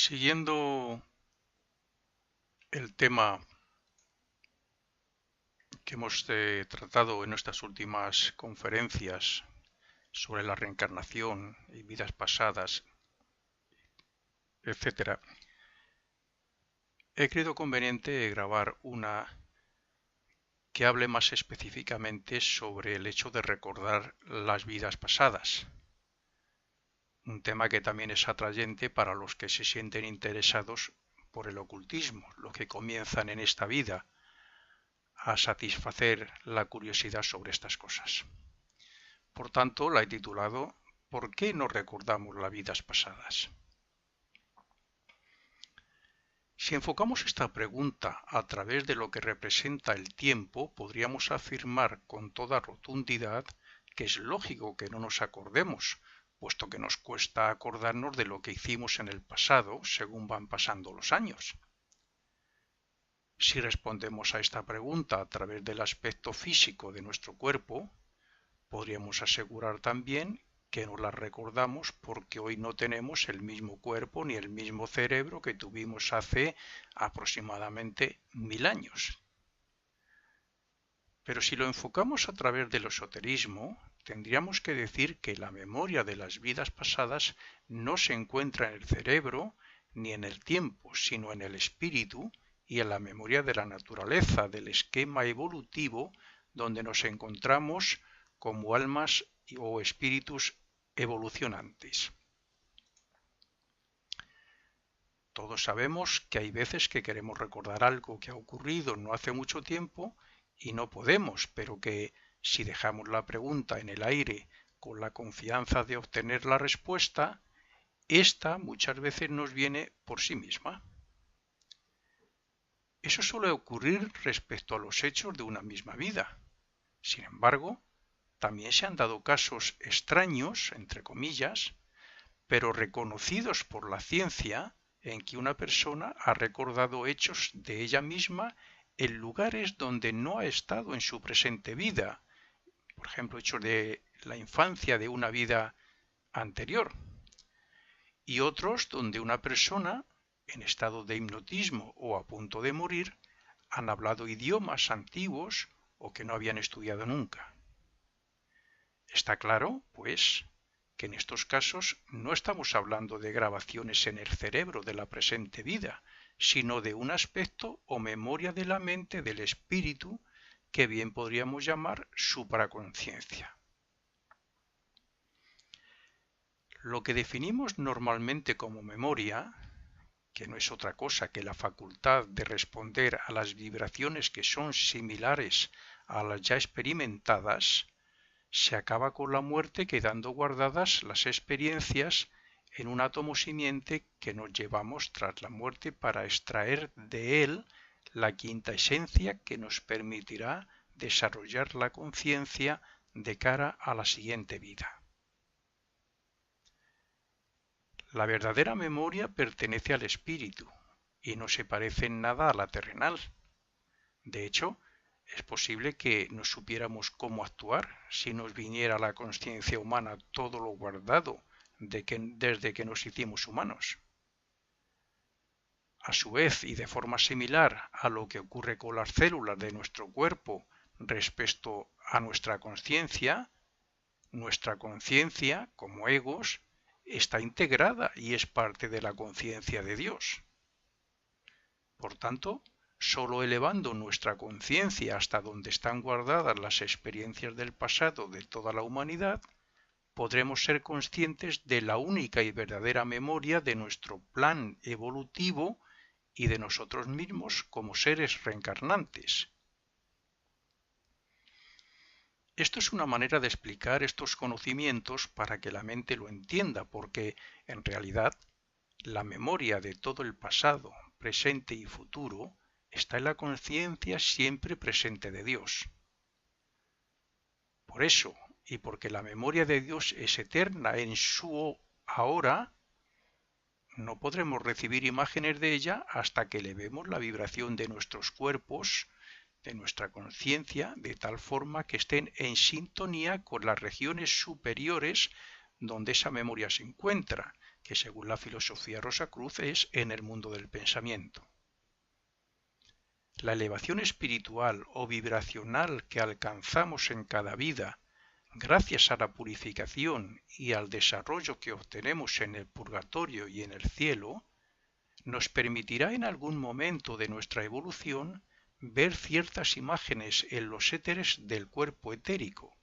Siguiendo el tema que hemos tratado en nuestras últimas conferencias sobre la reencarnación y vidas pasadas, etcétera, he creído conveniente grabar una que hable más específicamente sobre el hecho de recordar las vidas pasadas, un tema que también es atrayente para los que se sienten interesados por el ocultismo, los que comienzan en esta vida a satisfacer la curiosidad sobre estas cosas. Por tanto, la he titulado ¿Por qué no recordamos las vidas pasadas? Si enfocamos esta pregunta a través de lo que representa el tiempo, podríamos afirmar con toda rotundidad que es lógico que no nos acordemos, puesto que nos cuesta acordarnos de lo que hicimos en el pasado según van pasando los años. Si respondemos a esta pregunta a través del aspecto físico de nuestro cuerpo, podríamos asegurar también que no las recordamos porque hoy no tenemos el mismo cuerpo ni el mismo cerebro que tuvimos hace aproximadamente 1000 años. Pero si lo enfocamos a través del esoterismo, tendríamos que decir que la memoria de las vidas pasadas no se encuentra en el cerebro ni en el tiempo, sino en el espíritu y en la memoria de la naturaleza, del esquema evolutivo donde nos encontramos como almas o espíritus evolucionantes. Todos sabemos que hay veces que queremos recordar algo que ha ocurrido no hace mucho tiempo y no podemos, pero que si dejamos la pregunta en el aire con la confianza de obtener la respuesta, esta muchas veces nos viene por sí misma. Eso suele ocurrir respecto a los hechos de una misma vida. Sin embargo, también se han dado casos extraños, entre comillas, pero reconocidos por la ciencia, en que una persona ha recordado hechos de ella misma en lugares donde no ha estado en su presente vida, por ejemplo, hechos de la infancia de una vida anterior, y otros donde una persona, en estado de hipnotismo o a punto de morir, han hablado idiomas antiguos o que no habían estudiado nunca. Está claro, pues, que en estos casos no estamos hablando de grabaciones en el cerebro de la presente vida, sino de un aspecto o memoria de la mente del espíritu que bien podríamos llamar supraconciencia. Lo que definimos normalmente como memoria, que no es otra cosa que la facultad de responder a las vibraciones que son similares a las ya experimentadas, se acaba con la muerte quedando guardadas las experiencias en un átomo simiente que nos llevamos tras la muerte para extraer de él la quinta esencia que nos permitirá desarrollar la conciencia de cara a la siguiente vida. La verdadera memoria pertenece al espíritu y no se parece en nada a la terrenal. De hecho, es posible que no supiéramos cómo actuar si nos viniera a la conciencia humana todo lo guardado desde que nos hicimos humanos. A su vez, y de forma similar a lo que ocurre con las células de nuestro cuerpo respecto a nuestra conciencia, como egos, está integrada y es parte de la conciencia de Dios. Por tanto, sólo elevando nuestra conciencia hasta donde están guardadas las experiencias del pasado de toda la humanidad, podremos ser conscientes de la única y verdadera memoria de nuestro plan evolutivo y de nosotros mismos como seres reencarnantes. Esto es una manera de explicar estos conocimientos para que la mente lo entienda, porque, en realidad, la memoria de todo el pasado, presente y futuro está en la conciencia siempre presente de Dios. Por eso, y porque la memoria de Dios es eterna en su ahora, no podremos recibir imágenes de ella hasta que elevemos la vibración de nuestros cuerpos, de nuestra conciencia, de tal forma que estén en sintonía con las regiones superiores donde esa memoria se encuentra, que según la filosofía Rosacruz es en el mundo del pensamiento. La elevación espiritual o vibracional que alcanzamos en cada vida gracias a la purificación y al desarrollo que obtenemos en el purgatorio y en el cielo, nos permitirá en algún momento de nuestra evolución ver ciertas imágenes en los éteres del cuerpo etérico.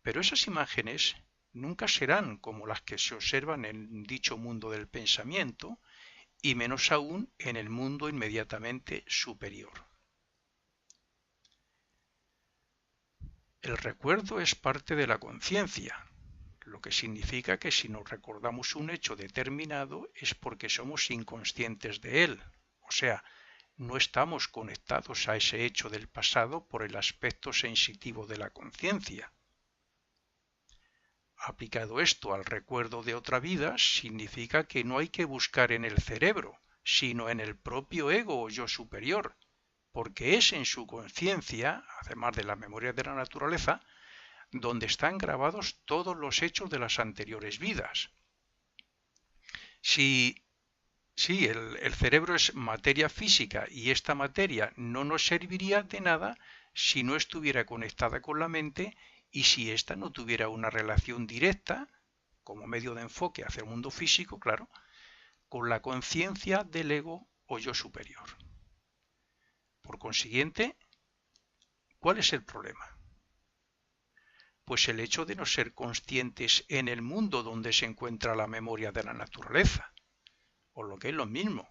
Pero esas imágenes nunca serán como las que se observan en dicho mundo del pensamiento, y menos aún en el mundo inmediatamente superior. El recuerdo es parte de la conciencia, lo que significa que si nos recordamos un hecho determinado es porque somos inconscientes de él, o sea, no estamos conectados a ese hecho del pasado por el aspecto sensitivo de la conciencia. Aplicado esto al recuerdo de otra vida, significa que no hay que buscar en el cerebro, sino en el propio ego o yo superior, porque es en su conciencia, además de la memoria de la naturaleza, donde están grabados todos los hechos de las anteriores vidas. Si el cerebro es materia física y esta materia no nos serviría de nada si no estuviera conectada con la mente y si ésta no tuviera una relación directa, como medio de enfoque hacia el mundo físico, claro, con la conciencia del ego o yo superior. Por consiguiente, ¿cuál es el problema? Pues el hecho de no ser conscientes en el mundo donde se encuentra la memoria de la naturaleza, o lo que es lo mismo,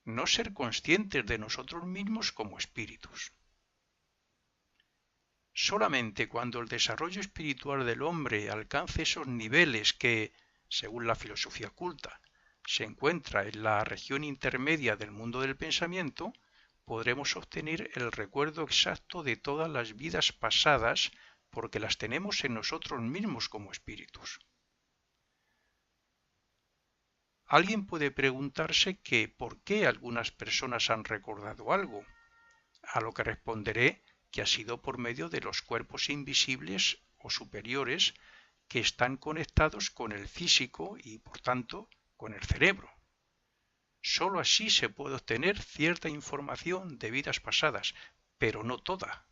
no ser conscientes de nosotros mismos como espíritus. Solamente cuando el desarrollo espiritual del hombre alcance esos niveles que, según la filosofía oculta, se encuentra en la región intermedia del mundo del pensamiento, podremos obtener el recuerdo exacto de todas las vidas pasadas porque las tenemos en nosotros mismos como espíritus. Alguien puede preguntarse que por qué algunas personas han recordado algo, a lo que responderé que ha sido por medio de los cuerpos invisibles o superiores que están conectados con el físico y, por tanto, con el cerebro. Sólo así se puede obtener cierta información de vidas pasadas, pero no toda.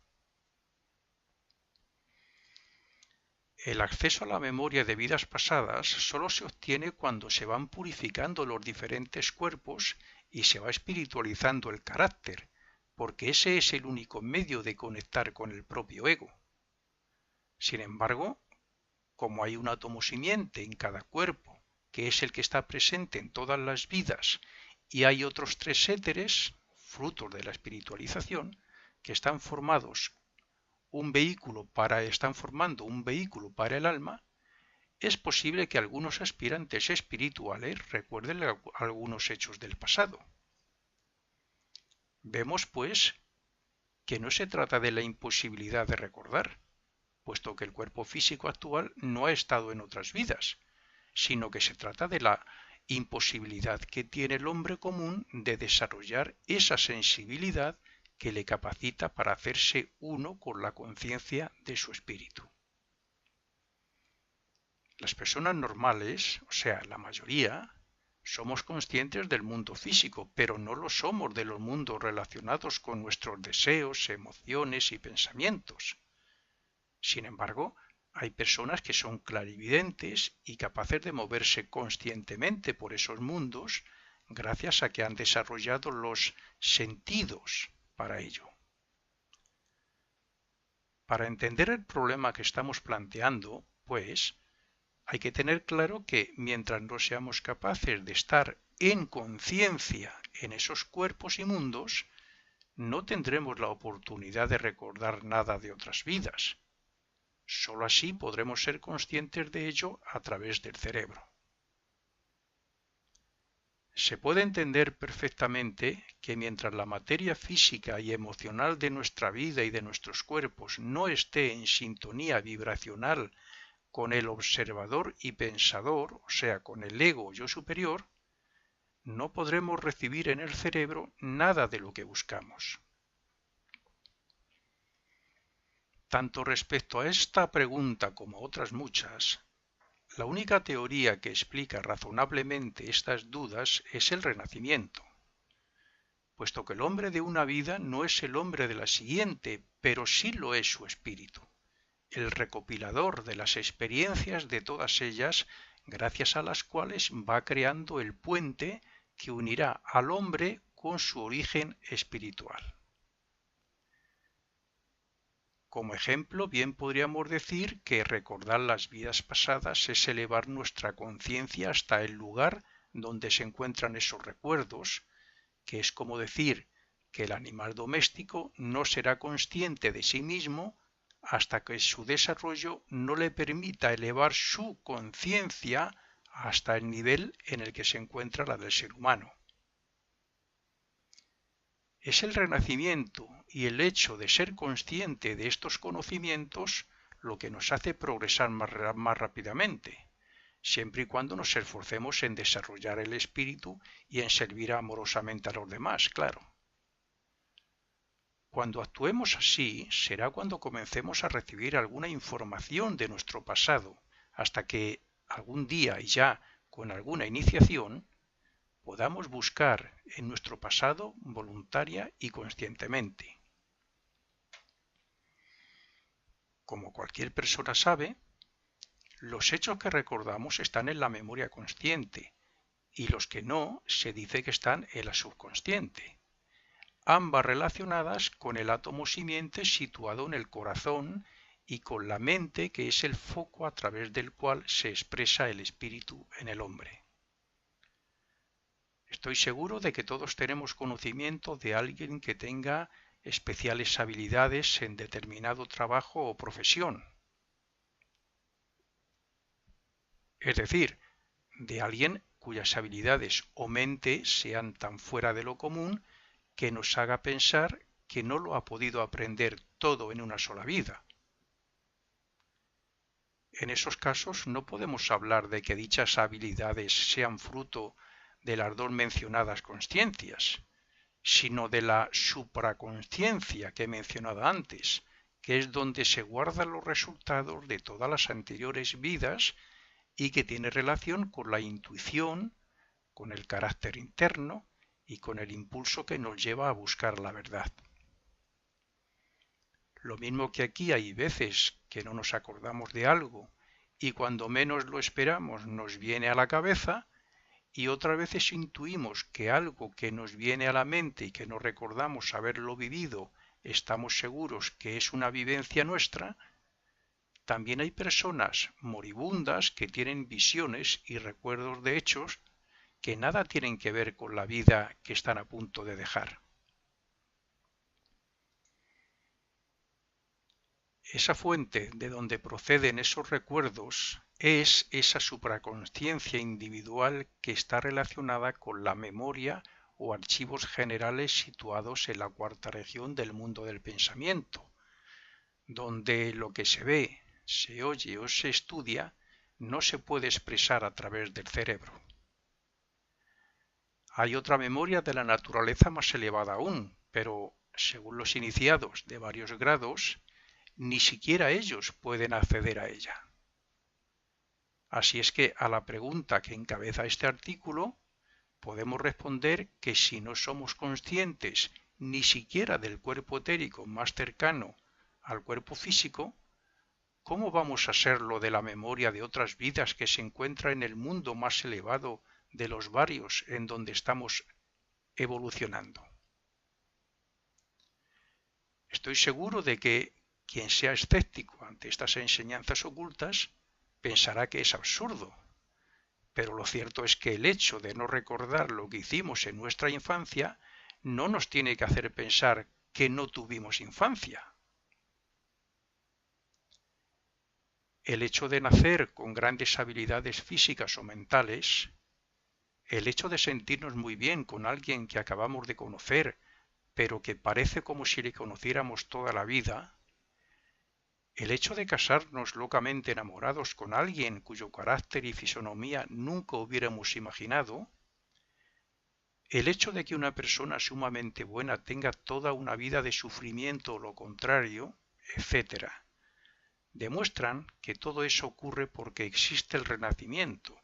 El acceso a la memoria de vidas pasadas sólo se obtiene cuando se van purificando los diferentes cuerpos y se va espiritualizando el carácter, porque ese es el único medio de conectar con el propio ego. Sin embargo, como hay un átomo simiente en cada cuerpo, que es el que está presente en todas las vidas, y hay otros 3 éteres, frutos de la espiritualización, que están formando un vehículo para el alma, es posible que algunos aspirantes espirituales recuerden algunos hechos del pasado. Vemos, pues, que no se trata de la imposibilidad de recordar, puesto que el cuerpo físico actual no ha estado en otras vidas, sino que se trata de la imposibilidad que tiene el hombre común de desarrollar esa sensibilidad que le capacita para hacerse uno con la conciencia de su espíritu. Las personas normales, o sea, la mayoría, somos conscientes del mundo físico, pero no lo somos de los mundos relacionados con nuestros deseos, emociones y pensamientos. Sin embargo, hay personas que son clarividentes y capaces de moverse conscientemente por esos mundos gracias a que han desarrollado los sentidos para ello. Para entender el problema que estamos planteando, pues, hay que tener claro que mientras no seamos capaces de estar en conciencia en esos cuerpos y mundos, no tendremos la oportunidad de recordar nada de otras vidas. Sólo así podremos ser conscientes de ello a través del cerebro. Se puede entender perfectamente que mientras la materia física y emocional de nuestra vida y de nuestros cuerpos no esté en sintonía vibracional con el observador y pensador, o sea, con el ego yo superior, no podremos recibir en el cerebro nada de lo que buscamos. Tanto respecto a esta pregunta como a otras muchas, La única teoría que explica razonablemente estas dudas es el renacimiento, puesto que el hombre de una vida no es el hombre de la siguiente, pero sí lo es su espíritu, el recopilador de las experiencias de todas ellas, gracias a las cuales va creando el puente que unirá al hombre con su origen espiritual. Como ejemplo, bien podríamos decir que recordar las vidas pasadas es elevar nuestra conciencia hasta el lugar donde se encuentran esos recuerdos, que es como decir que el animal doméstico no será consciente de sí mismo hasta que su desarrollo no le permita elevar su conciencia hasta el nivel en el que se encuentra la del ser humano. Es el renacimiento y el hecho de ser consciente de estos conocimientos lo que nos hace progresar más rápidamente, siempre y cuando nos esforcemos en desarrollar el espíritu y en servir amorosamente a los demás, claro. Cuando actuemos así, será cuando comencemos a recibir alguna información de nuestro pasado, hasta que algún día y ya con alguna iniciación, podamos buscar en nuestro pasado voluntaria y conscientemente. Como cualquier persona sabe, los hechos que recordamos están en la memoria consciente y los que no se dice que están en la subconsciente, ambas relacionadas con el átomo simiente situado en el corazón y con la mente, que es el foco a través del cual se expresa el espíritu en el hombre. Estoy seguro de que todos tenemos conocimiento de alguien que tenga especiales habilidades en determinado trabajo o profesión. Es decir, de alguien cuyas habilidades o mente sean tan fuera de lo común que nos haga pensar que no lo ha podido aprender todo en una sola vida. En esos casos no podemos hablar de que dichas habilidades sean fruto de las dos mencionadas consciencias, sino de la supraconsciencia que he mencionado antes, que es donde se guardan los resultados de todas las anteriores vidas y que tiene relación con la intuición, con el carácter interno y con el impulso que nos lleva a buscar la verdad. Lo mismo que aquí hay veces que no nos acordamos de algo y cuando menos lo esperamos nos viene a la cabeza, y otras veces intuimos que algo que nos viene a la mente y que no recordamos haberlo vivido, estamos seguros que es una vivencia nuestra. También hay personas moribundas que tienen visiones y recuerdos de hechos que nada tienen que ver con la vida que están a punto de dejar. Esa fuente de donde proceden esos recuerdos es esa supraconsciencia individual que está relacionada con la memoria o archivos generales situados en la cuarta región del mundo del pensamiento, donde lo que se ve, se oye o se estudia no se puede expresar a través del cerebro. Hay otra memoria de la naturaleza más elevada aún, pero según los iniciados de varios grados, ni siquiera ellos pueden acceder a ella. Así es que a la pregunta que encabeza este artículo, podemos responder que si no somos conscientes ni siquiera del cuerpo etérico más cercano al cuerpo físico, ¿cómo vamos a serlo de la memoria de otras vidas que se encuentran en el mundo más elevado de los varios en donde estamos evolucionando? Estoy seguro de que quien sea escéptico ante estas enseñanzas ocultas pensará que es absurdo, pero lo cierto es que el hecho de no recordar lo que hicimos en nuestra infancia no nos tiene que hacer pensar que no tuvimos infancia. El hecho de nacer con grandes habilidades físicas o mentales, el hecho de sentirnos muy bien con alguien que acabamos de conocer, pero que parece como si le conociéramos toda la vida, el hecho de casarnos locamente enamorados con alguien cuyo carácter y fisonomía nunca hubiéramos imaginado, el hecho de que una persona sumamente buena tenga toda una vida de sufrimiento o lo contrario, etc. demuestran que todo eso ocurre porque existe el renacimiento,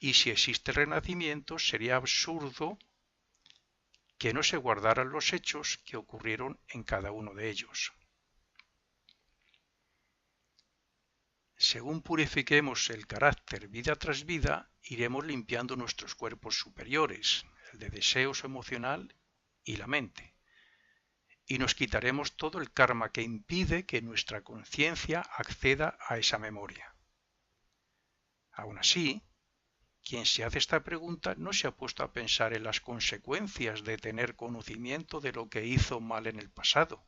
y si existe el renacimiento sería absurdo que no se guardaran los hechos que ocurrieron en cada uno de ellos. Según purifiquemos el carácter vida tras vida, iremos limpiando nuestros cuerpos superiores, el de deseos emocional y la mente, y nos quitaremos todo el karma que impide que nuestra conciencia acceda a esa memoria. Aún así, quien se hace esta pregunta no se ha puesto a pensar en las consecuencias de tener conocimiento de lo que hizo mal en el pasado.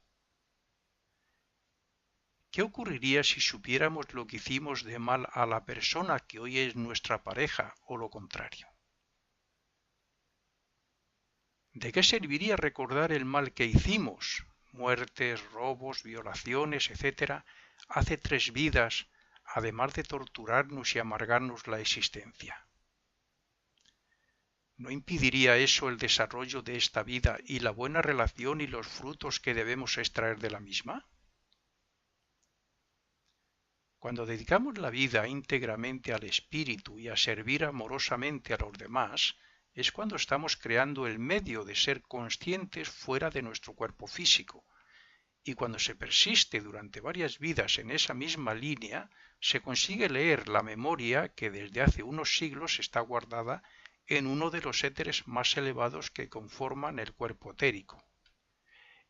¿Qué ocurriría si supiéramos lo que hicimos de mal a la persona que hoy es nuestra pareja o lo contrario? ¿De qué serviría recordar el mal que hicimos, muertes, robos, violaciones, etcétera, hace 3 vidas, además de torturarnos y amargarnos la existencia? ¿No impediría eso el desarrollo de esta vida y la buena relación y los frutos que debemos extraer de la misma? Cuando dedicamos la vida íntegramente al espíritu y a servir amorosamente a los demás, es cuando estamos creando el medio de ser conscientes fuera de nuestro cuerpo físico, y cuando se persiste durante varias vidas en esa misma línea, se consigue leer la memoria que desde hace unos siglos está guardada en uno de los éteres más elevados que conforman el cuerpo etérico.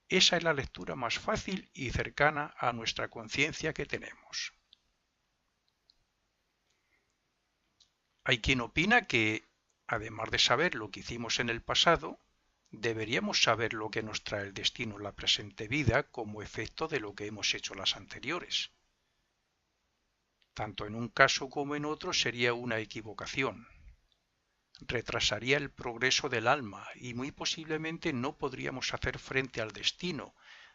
Esa es la lectura más fácil y cercana a nuestra conciencia que tenemos. Hay quien opina que, además de saber lo que hicimos en el pasado, deberíamos saber lo que nos trae el destino en la presente vida como efecto de lo que hemos hecho las anteriores. Tanto en un caso como en otro sería una equivocación. Retrasaría el progreso del alma y muy posiblemente no podríamos hacer frente al destino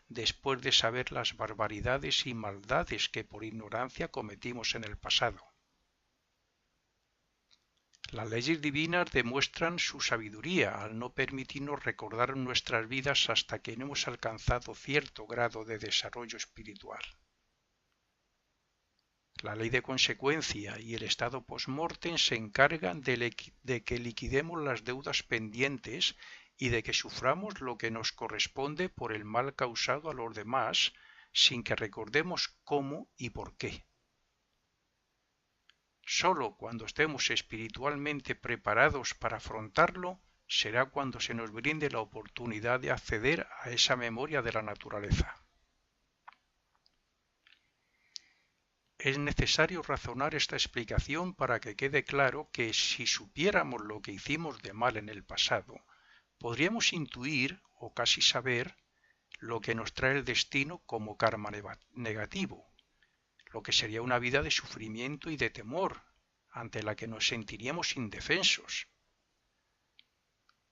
después de saber las barbaridades y maldades que por ignorancia cometimos en el pasado. Las leyes divinas demuestran su sabiduría al no permitirnos recordar nuestras vidas hasta que no hemos alcanzado cierto grado de desarrollo espiritual. La ley de consecuencia y el estado post-mortem se encargan de que liquidemos las deudas pendientes y de que suframos lo que nos corresponde por el mal causado a los demás sin que recordemos cómo y por qué. Solo cuando estemos espiritualmente preparados para afrontarlo será cuando se nos brinde la oportunidad de acceder a esa memoria de la naturaleza. Es necesario razonar esta explicación para que quede claro que si supiéramos lo que hicimos de mal en el pasado, podríamos intuir o casi saber lo que nos trae el destino como karma negativo, lo que sería una vida de sufrimiento y de temor, ante la que nos sentiríamos indefensos.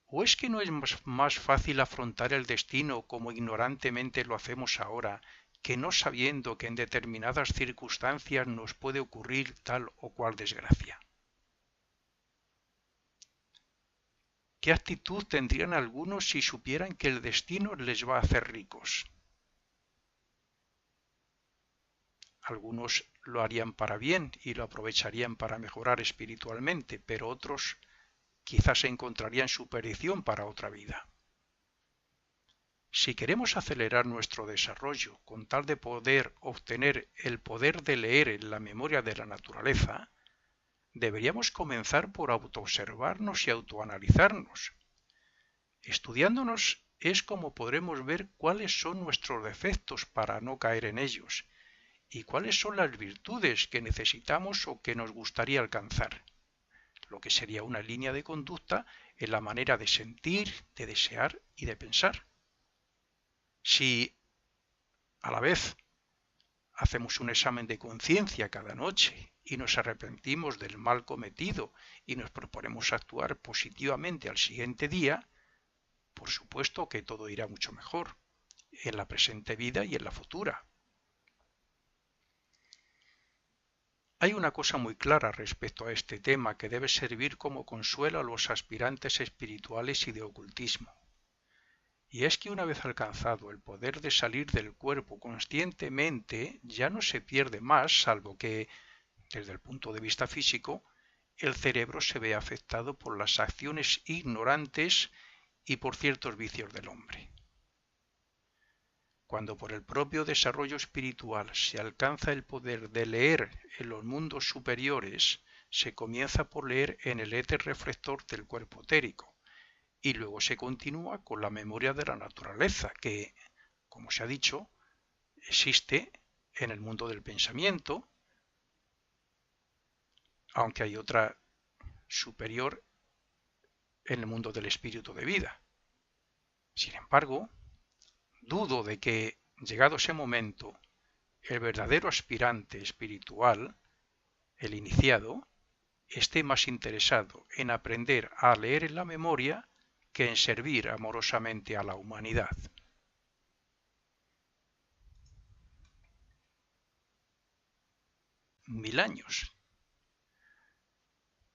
¿O es que no es más fácil afrontar el destino como ignorantemente lo hacemos ahora, que no sabiendo que en determinadas circunstancias nos puede ocurrir tal o cual desgracia? ¿Qué actitud tendrían algunos si supieran que el destino les va a hacer ricos? Algunos lo harían para bien y lo aprovecharían para mejorar espiritualmente, pero otros quizás se encontrarían su perdición para otra vida. Si queremos acelerar nuestro desarrollo con tal de poder obtener el poder de leer en la memoria de la naturaleza, deberíamos comenzar por autoobservarnos y autoanalizarnos. Estudiándonos es como podremos ver cuáles son nuestros defectos para no caer en ellos y cuáles son las virtudes que necesitamos o que nos gustaría alcanzar, lo que sería una línea de conducta en la manera de sentir, de desear y de pensar. Si, a la vez, hacemos un examen de conciencia cada noche y nos arrepentimos del mal cometido y nos proponemos actuar positivamente al siguiente día, por supuesto que todo irá mucho mejor, en la presente vida y en la futura. Hay una cosa muy clara respecto a este tema que debe servir como consuelo a los aspirantes espirituales y de ocultismo. Y es que una vez alcanzado el poder de salir del cuerpo conscientemente, ya no se pierde más, salvo que, desde el punto de vista físico, el cerebro se ve afectado por las acciones ignorantes y por ciertos vicios del hombre. Cuando por el propio desarrollo espiritual se alcanza el poder de leer en los mundos superiores, se comienza por leer en el éter reflector del cuerpo etérico, y luego se continúa con la memoria de la naturaleza, que, como se ha dicho, existe en el mundo del pensamiento, aunque hay otra superior en el mundo del espíritu de vida. Sin embargo, dudo de que, llegado ese momento, el verdadero aspirante espiritual, el iniciado, esté más interesado en aprender a leer en la memoria que en servir amorosamente a la humanidad. Mil años.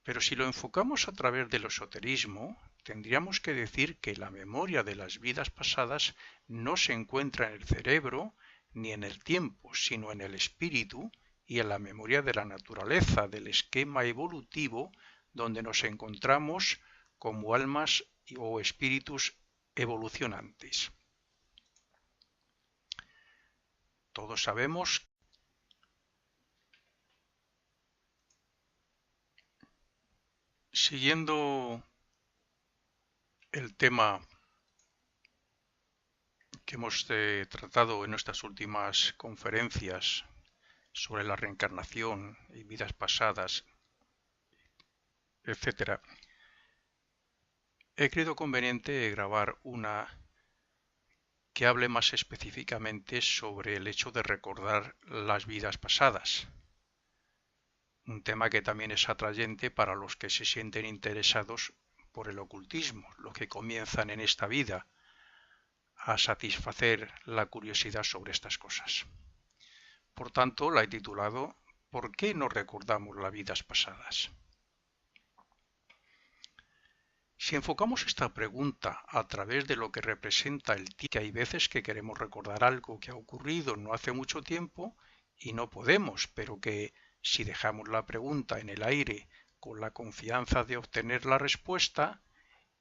Pero si lo enfocamos a través del esoterismo, tendríamos que decir que la memoria de las vidas pasadas no se encuentra en el cerebro ni en el tiempo, sino en el espíritu y en la memoria de la naturaleza, del esquema evolutivo donde nos encontramos como almas o espíritus evolucionantes. Todos sabemos, siguiendo el tema que hemos tratado en nuestras últimas conferencias sobre la reencarnación y vidas pasadas, etcétera, he creído conveniente grabar una que hable más específicamente sobre el hecho de recordar las vidas pasadas, un tema que también es atrayente para los que se sienten interesados por el ocultismo, los que comienzan en esta vida a satisfacer la curiosidad sobre estas cosas. Por tanto, la he titulado ¿Por qué no recordamos las vidas pasadas? Si enfocamos esta pregunta a través de lo que representa el tiempo, que hay veces que queremos recordar algo que ha ocurrido no hace mucho tiempo y no podemos, pero que si dejamos la pregunta en el aire con la confianza de obtener la respuesta,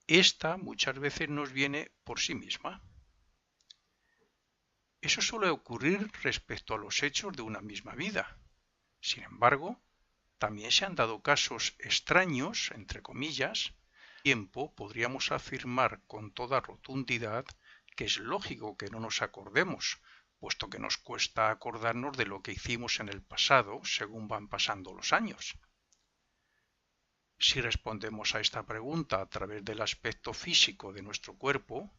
esta muchas veces nos viene por sí misma. Eso suele ocurrir respecto a los hechos de una misma vida. Sin embargo, también se han dado casos extraños, entre comillas. Tiempo podríamos afirmar con toda rotundidad que es lógico que no nos acordemos, puesto que nos cuesta acordarnos de lo que hicimos en el pasado según van pasando los años. Si respondemos a esta pregunta a través del aspecto físico de nuestro cuerpo,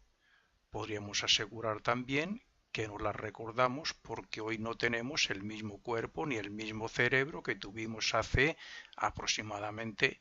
podríamos asegurar también que no la recordamos porque hoy no tenemos el mismo cuerpo ni el mismo cerebro que tuvimos hace aproximadamente